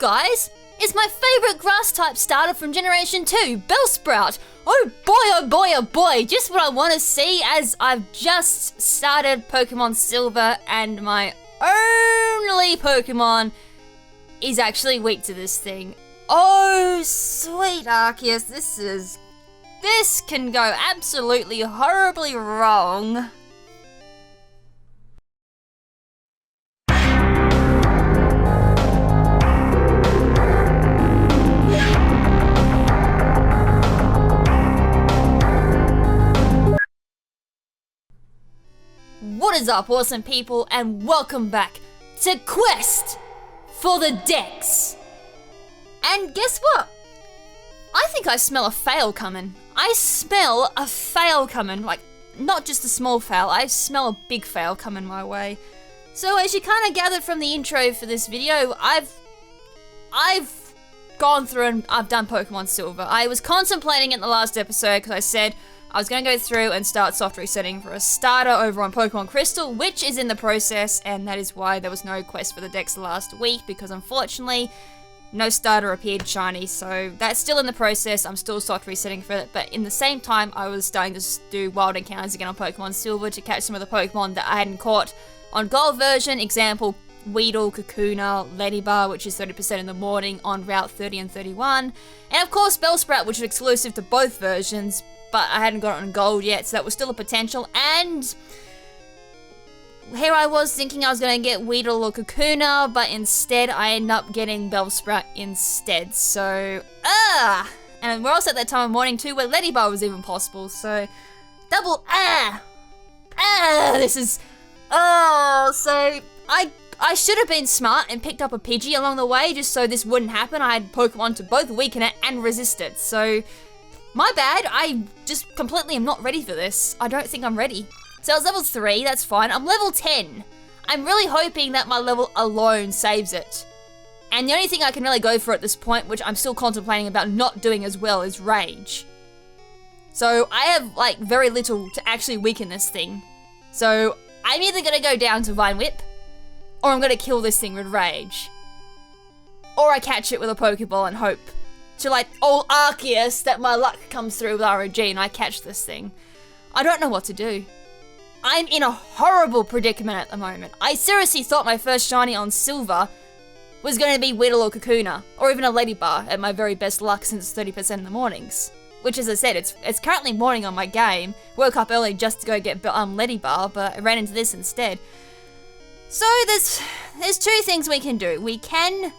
guys! It's my favourite grass-type starter from Generation 2, Bellsprout! Oh boy, oh boy, just what I want to see as I've just started Pokemon Silver and my only Pokemon is actually weak to this thing. Oh, sweet Arceus, this can go absolutely horribly wrong. What is up, awesome people, and welcome back to Quest for the Dex. And guess what? I think I smell a fail coming. I smell a fail coming, like not just a small fail, I smell a big fail coming my way. So as you kind of gathered from the intro for this video, I've gone through and I've done Pokemon Silver. I was contemplating in the last episode because I said I was going to go through and start soft resetting for a starter over on Pokemon Crystal, which is in the process, and that is why there was no quest for the Dex last week, because unfortunately, no starter appeared shiny, so that's still in the process. I'm still soft resetting for it, but in the same time, I was starting to do wild encounters again on Pokemon Silver to catch some of the Pokemon that I hadn't caught on Gold version. Example, Weedle, Kakuna, Ledyba, which is 30% in the morning on Route 30 and 31, and of course Bellsprout, which is exclusive to both versions, but I hadn't got it on Gold yet, so that was still a potential. And here I was thinking I was going to get Weedle or Kakuna, but instead I ended up getting Bellsprout instead. So, and we're also at that time of morning too, where Ledyba was even possible. So, double this is, so I should have been smart and picked up a Pidgey along the way, just so this wouldn't happen. I had Pokemon to both weaken it and resist it. So, my bad, I just completely am not ready for this. I don't think I'm ready. So I was level 3, that's fine. I'm level 10. I'm really hoping that my level alone saves it. And the only thing I can really go for at this point, which I'm still contemplating about not doing as well, is Rage. So I have like very little to actually weaken this thing. So I'm either gonna go down to Vine Whip, or I'm gonna kill this thing with Rage. Or I catch it with a Pokeball and hope to like old Arceus that my luck comes through with ROG and I catch this thing. I don't know what to do. I'm in a horrible predicament at the moment. I seriously thought my first shiny on Silver was going to be Weedle or Kakuna, or even a Ledyba at my very best luck since it's 30% in the mornings. Which, as I said, it's currently morning on my game. Woke up early just to go get Ledyba, but I ran into this instead. So there's two things we can do. We can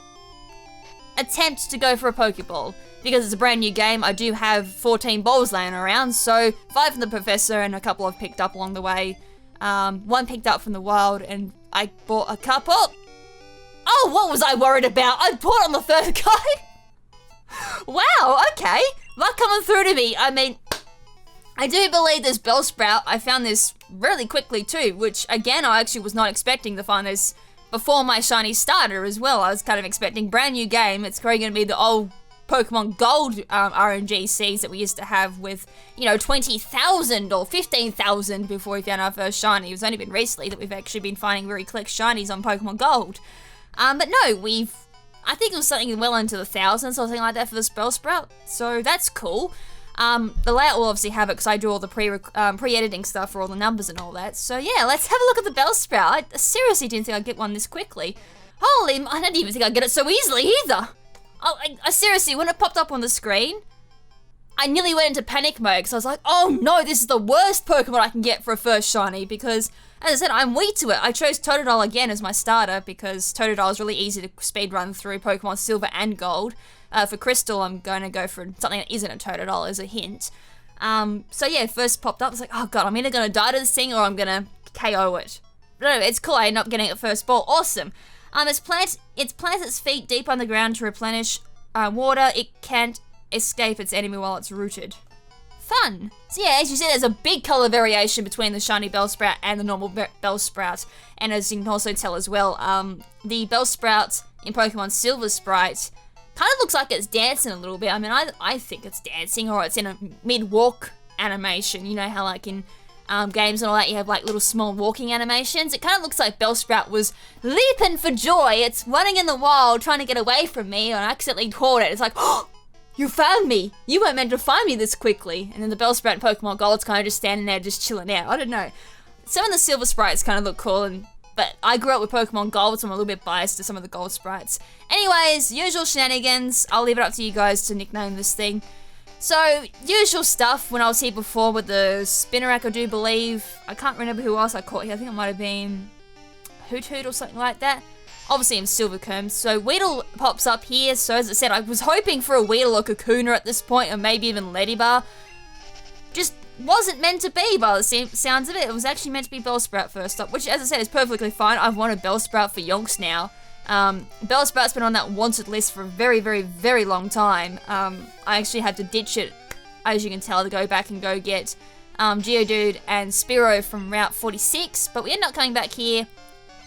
attempt to go for a Pokeball. Because it's a brand new game, I do have 14 balls laying around, so 5 from the Professor and a couple I've picked up along the way. One picked up from the wild, and I bought a couple. Oh, what was I worried about? I bought on the third guy. Wow, okay. Luck coming through to me. I mean, I do believe this Bellsprout, I found this really quickly too, which again, I actually was not expecting to find this before my shiny starter as well. I was kind of expecting brand new game. It's probably going to be the old Pokemon Gold RNG seeds that we used to have with, 20,000 or 15,000 before we found our first shiny. It's only been recently that we've actually been finding very click shinies on Pokemon Gold. But no, I think it was something well into the thousands or something like that for this Bellsprout. So that's cool. The layout will obviously have it because I do all the pre-editing stuff for all the numbers and all that. So yeah, let's have a look at the Bellsprout. I seriously didn't think I'd get one this quickly. Holy, I didn't even think I'd get it so easily either. I seriously, when it popped up on the screen, I nearly went into panic mode because I was like, oh no, this is the worst Pokemon I can get for a first shiny because, as I said, I'm weak to it. I chose Totodile again as my starter because Totodile is really easy to speedrun through Pokemon Silver and Gold. For Crystal, I'm going to go for something that isn't a Totodile as a hint. So yeah, first popped up, I was like, oh god, I'm either going to die to this thing or I'm going to KO it. But anyway, it's cool, I ended up getting it first ball, awesome. It plants its feet deep underground to replenish water. It can't escape its enemy while it's rooted. Fun! So yeah, as you see, there's a big colour variation between the shiny Bellsprout and the normal Bellsprout. And as you can also tell as well, the Bellsprout in Pokemon Silver Sprite kind of looks like it's dancing a little bit. I mean, I think it's dancing, or it's in a mid-walk animation. You know how like in games and all that, you have like little small walking animations. It kind of looks like Bellsprout was leaping for joy. It's running in the wild, trying to get away from me, and I accidentally caught it. It's like, oh, you found me. You weren't meant to find me this quickly. And then the Bellsprout in Pokemon Gold's kind of just standing there, just chilling out. I don't know. Some of the silver sprites kind of look cool, but I grew up with Pokemon Gold, so I'm a little bit biased to some of the gold sprites. Anyways, usual shenanigans. I'll leave it up to you guys to nickname this thing. So, usual stuff when I was here before with the Spinnerack, I do believe. I can't remember who else I caught here. I think it might have been Hoot Hoot or something like that. Obviously in Silvercomb. So Weedle pops up here. So as I said, I was hoping for a Weedle or Kakuna at this point, or maybe even Ledyba. Just wasn't meant to be by the sounds of it. It was actually meant to be Bellsprout first up, which as I said is perfectly fine. I've wanted Bellsprout for yonks now. Bellsprout's been on that wanted list for a very, very, very long time. I actually had to ditch it, as you can tell, to go back and go get Geodude and Spearow from Route 46, but we ended up coming back here.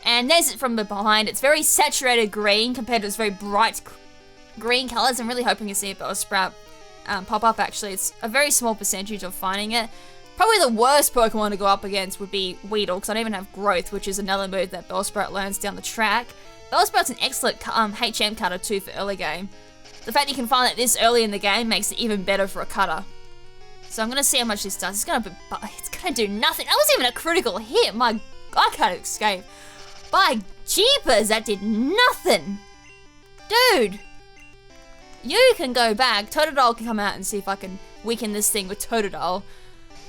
And there's it from behind. It's very saturated green compared to its very bright green colours. I'm really hoping to see a Bellsprout pop up, actually. It's a very small percentage of finding it. Probably the worst Pokemon to go up against would be Weedle, because I don't even have Growth, which is another move that Bellsprout learns down the track. Bellsprout's an excellent HM cutter too for early game. The fact you can find it this early in the game makes it even better for a cutter. So I'm going to see how much this does. It's going to do nothing. That wasn't even a critical hit. I can't escape. By jeepers, that did nothing. Dude. You can go back. Totodile can come out and see if I can weaken this thing with Totodile.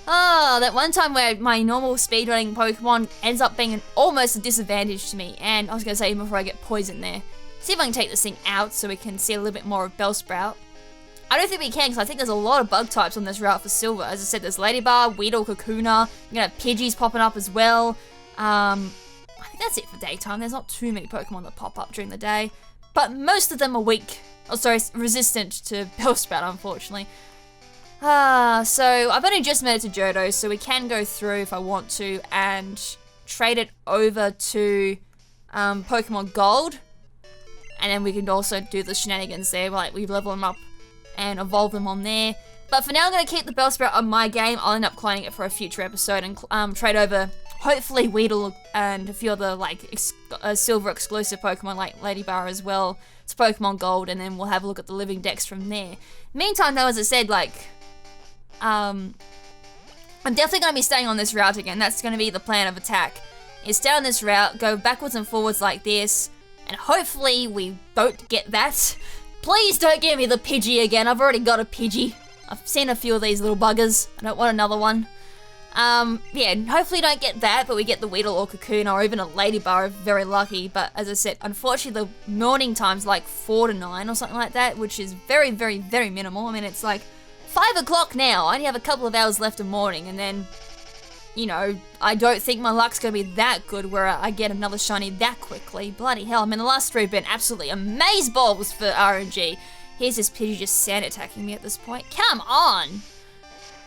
Oh, that one time where my normal speedrunning Pokemon ends up being almost a disadvantage to me. And I was going to say, even before I get poisoned there. See if I can take this thing out so we can see a little bit more of Bellsprout. I don't think we can, because I think there's a lot of bug types on this route for Silver. As I said, there's Ledyba, Weedle, Kakuna. You're going to have Pidgeys popping up as well. I think that's it for daytime. There's not too many Pokemon that pop up during the day. But most of them are weak. Oh, sorry, resistant to Bellsprout, unfortunately. So I've only just made it to Johto, so we can go through if I want to and trade it over to Pokemon Gold. And then we can also do the shenanigans there, like we level them up and evolve them on there. But for now, I'm going to keep the Bellsprout on my game. I'll end up cloning it for a future episode and trade over, hopefully, Weedle and a few other, like, Silver exclusive Pokemon, like Ledyba as well. It's Pokemon Gold, and then we'll have a look at the living dex from there. Meantime, though, as I said, like, I'm definitely going to be staying on this route again. That's going to be the plan of attack. Is stay on this route, go backwards and forwards like this, and hopefully we don't get that. Please don't give me the Pidgey again. I've already got a Pidgey. I've seen a few of these little buggers. I don't want another one. Yeah, hopefully don't get that, but we get the Weedle or Kakuna or even a Ledyba if very lucky. But as I said, unfortunately the morning time's like 4 to 9 or something like that, which is very, very, very minimal. I mean, it's like 5 o'clock now. I only have a couple of hours left of morning, and then, you know, I don't think my luck's going to be that good where I get another shiny that quickly. Bloody hell, I mean, the last 3 have been absolutely amazeballs for RNG. Here's this Pidgey just sand attacking me at this point. Come on!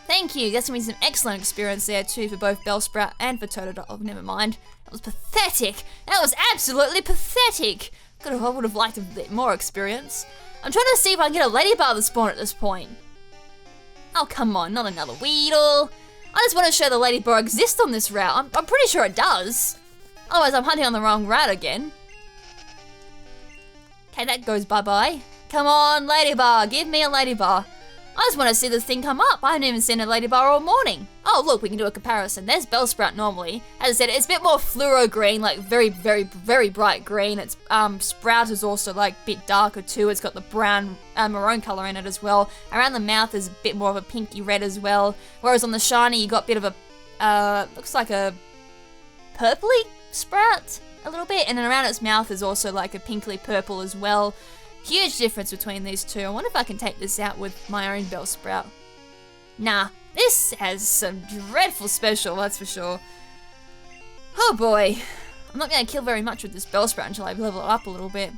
Thank you. That's going to be some excellent experience there too for both Bellsprout and for Totodile. Oh, never mind. That was pathetic. That was absolutely pathetic. I would have liked a bit more experience. I'm trying to see if I can get a Ledyba to spawn at this point. Oh, come on. Not another Weedle. I just want to show the Ledyba exists on this route. I'm pretty sure it does. Otherwise, I'm hunting on the wrong route again. Okay, that goes bye-bye. Come on, Ledyba. Give me a Ledyba. I just want to see this thing come up. I haven't even seen a Ledyba all morning. Oh, look, we can do a comparison. There's Bellsprout normally. As I said, it's a bit more fluoro green, like very, very, very bright green. It's Sprout is also like a bit darker too. It's got the brown, maroon color in it as well. Around the mouth is a bit more of a pinky red as well. Whereas on the shiny, you got a bit of a, looks like a purpley Sprout a little bit. And then around its mouth is also like a pinkly purple as well. Huge difference between these two. I wonder if I can take this out with my own Bellsprout. Nah, this has some dreadful special, that's for sure. Oh boy. I'm not going to kill very much with this Bellsprout until I level it up a little bit.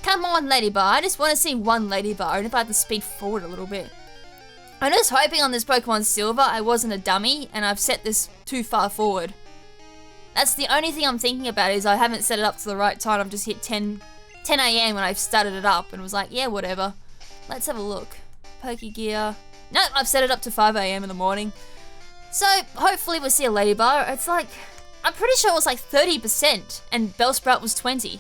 Come on, Ledyba. I just want to see one Ledyba, and if I have to speed forward a little bit. I'm just hoping on this Pokemon Silver I wasn't a dummy, and I've set this too far forward. That's the only thing I'm thinking about, is I haven't set it up to the right time. I've just hit 10 AM when I started it up and was like, yeah, whatever. Let's have a look. Pokegear. No, I've set it up to 5 AM in the morning. So hopefully we'll see a Ledyba. It's like, I'm pretty sure it was like 30% and Bellsprout was 20.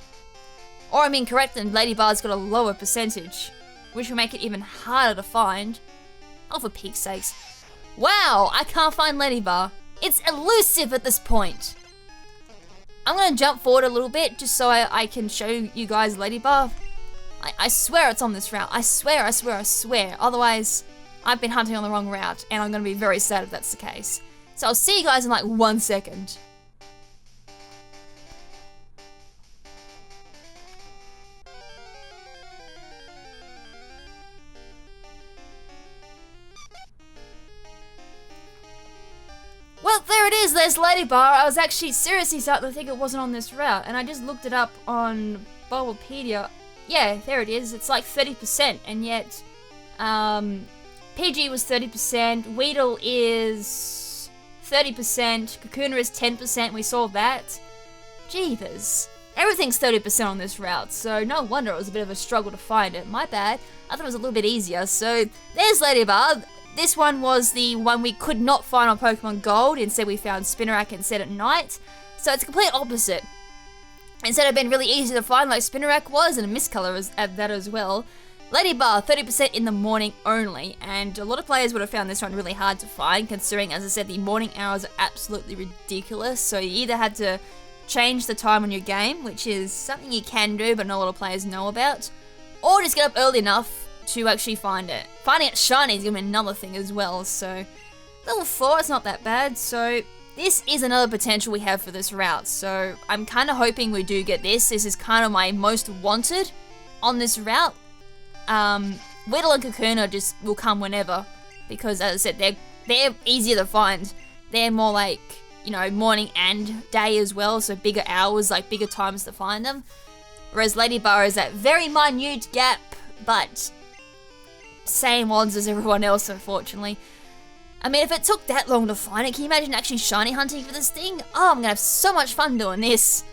Or I'm incorrect and Ledyba's got a lower percentage, which will make it even harder to find. Oh, for peak's sakes. Wow, I can't find Ledyba. It's elusive at this point. I'm gonna jump forward a little bit just so I can show you guys Ledyba. I swear it's on this route. I swear. Otherwise, I've been hunting on the wrong route and I'm gonna be very sad if that's the case. So I'll see you guys in like 1 second. Well, there it is, there's Ledyba. I was actually seriously starting to think it wasn't on this route, and I just looked it up on Bulbapedia. Yeah, there it is, it's like 30%, and yet, PG was 30%, Weedle is 30%, Kakuna is 10%, we saw that. Jeepers. Everything's 30% on this route, so no wonder it was a bit of a struggle to find it. My bad, I thought it was a little bit easier, so there's Ledyba. This one was the one we could not find on Pokemon Gold. Instead, we found Spinarak instead at night. So it's complete opposite. Instead of being really easy to find like Spinarak was, and a Mistcolor at that as well, Ledyba, 30% in the morning only. And a lot of players would have found this one really hard to find, considering, as I said, the morning hours are absolutely ridiculous. So you either had to change the time on your game, which is something you can do, but not a lot of players know about, or just get up early enough to actually find it. Finding it shiny is going to be another thing as well, so level 4, it's not that bad, so this is another potential we have for this route, so I'm kind of hoping we do get this. This is kind of my most wanted on this route. Weedle and Kakuna just will come whenever, because as I said, they're easier to find. They're more like, you know, morning and day as well, so bigger hours, like bigger times to find them. Whereas Ledyba is that very minute gap, but same odds as everyone else, unfortunately. I mean, if it took that long to find it, can you imagine actually shiny hunting for this thing? Oh, I'm gonna have so much fun doing this.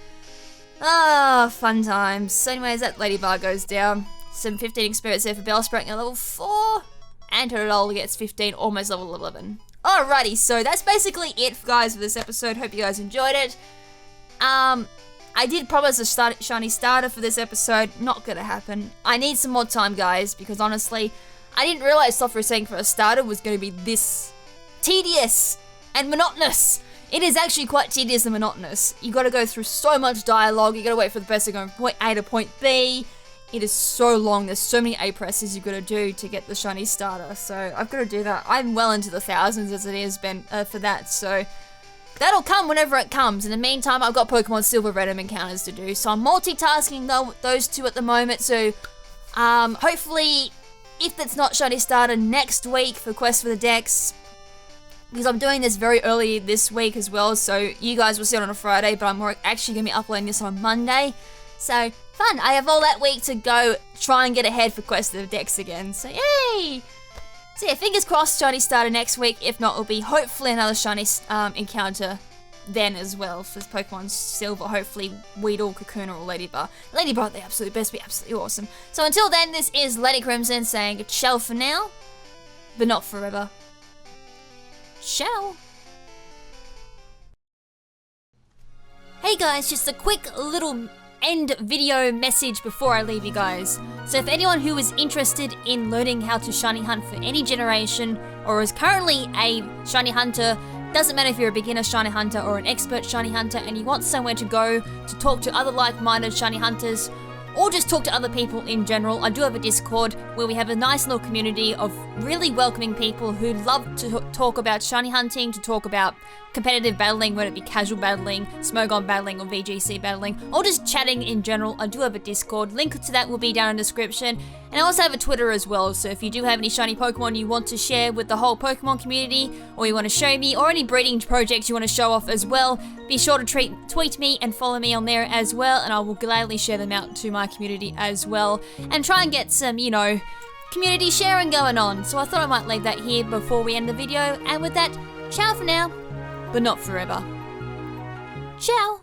Ah, fun times. So anyways, that Ledyba goes down. Some 15 experience there for Bellsprout at level 4. And Totodile gets 15, almost level 11. Alrighty, so that's basically it, guys, for this episode. Hope you guys enjoyed it. I did promise a shiny starter for this episode. Not gonna happen. I need some more time, guys, because honestly, I didn't realize software saying for a starter was going to be this tedious and monotonous. It is actually quite tedious and monotonous. You got to go through so much dialogue. You got to wait for the person to go from point A to point B. It is so long. There's so many A presses you got to do to get the shiny starter. So I've got to do that. I'm well into the thousands as it is for that. So that'll come whenever it comes. In the meantime, I've got Pokemon Silver Red encounters to do. So I'm multitasking those two at the moment. So hopefully, if that's not shiny starter, next week for Quest for the Dex, because I'm doing this very early this week as well, so you guys will see it on a Friday, but I'm actually going to be uploading this on Monday. So, fun. I have all that week to go try and get ahead for Quest for the Dex again, so yay! So yeah, fingers crossed shiny starter next week. If not, it'll be hopefully another shiny encounter then as well for Pokemon Silver, hopefully Weedle, Kakuna, or Ledyba. Ledyba, the absolute best, be absolutely awesome. So until then, this is KrimZen saying ciao for now, but not forever. Ciao! Hey guys, just a quick little end video message before I leave you guys. So if anyone who is interested in learning how to shiny hunt for any generation, or is currently a shiny hunter, doesn't matter if you're a beginner shiny hunter or an expert shiny hunter and you want somewhere to go to talk to other like-minded shiny hunters, or just talk to other people in general, I do have a Discord where we have a nice little community of really welcoming people who love to talk about shiny hunting, to talk about competitive battling, whether it be casual battling, Smogon battling, or VGC battling, or just chatting in general. I do have a Discord. Link to that will be down in the description. And I also have a Twitter as well, so if you do have any shiny Pokemon you want to share with the whole Pokemon community, or you want to show me, or any breeding projects you want to show off as well, be sure to tweet me and follow me on there as well, and I will gladly share them out to my community as well, and try and get some, you know, community sharing going on. So I thought I might leave that here before we end the video, and with that, ciao for now, but not forever. Ciao!